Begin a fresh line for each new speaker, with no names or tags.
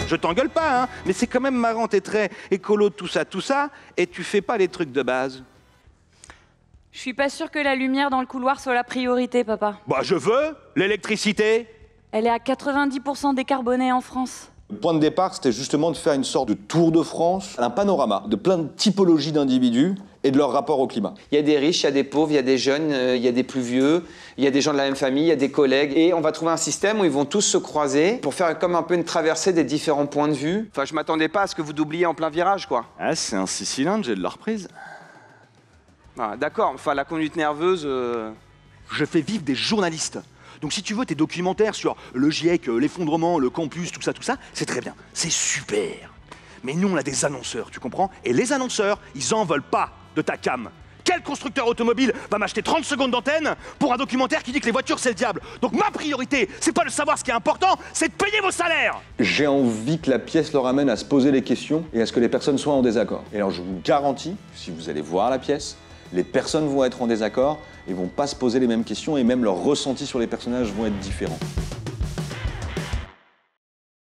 Je t'engueule pas, hein, mais c'est quand même marrant, t'es très écolo, tout ça, et tu fais pas les trucs de base.
Je suis pas sûre que la lumière dans le couloir soit la priorité, papa.
Bah je veux, l'électricité.
Elle est à 90% décarbonée en France.
Le point de départ, c'était justement de faire une sorte de tour de France, un panorama de plein de typologies d'individus et de leur rapport au climat.
Il y a des riches, il y a des pauvres, il y a des jeunes, il y a des plus vieux, il y a des gens de la même famille, il y a des collègues. Et on va trouver un système où ils vont tous se croiser pour faire comme un peu une traversée des différents points de vue. Enfin, je m'attendais pas à ce que vous doubliez en plein virage, quoi.
Ah, c'est un 6 cylindres, j'ai de la reprise.
Ah, d'accord, enfin, la conduite nerveuse...
Je fais vivre des journalistes. Donc si tu veux tes documentaires sur le GIEC, l'effondrement, le campus, tout ça, c'est très bien, c'est super. Mais nous, on a des annonceurs, tu comprends? Et les annonceurs, ils en veulent pas de ta cam. Quel constructeur automobile va m'acheter 30 secondes d'antenne pour un documentaire qui dit que les voitures, c'est le diable? Donc ma priorité, c'est pas de savoir ce qui est important, c'est de payer vos salaires!
J'ai envie que la pièce leur amène à se poser les questions et à ce que les personnes soient en désaccord. Et alors je vous garantis, si vous allez voir la pièce, les personnes vont être en désaccord et vont pas se poser les mêmes questions et même leurs ressentis sur les personnages vont être différents.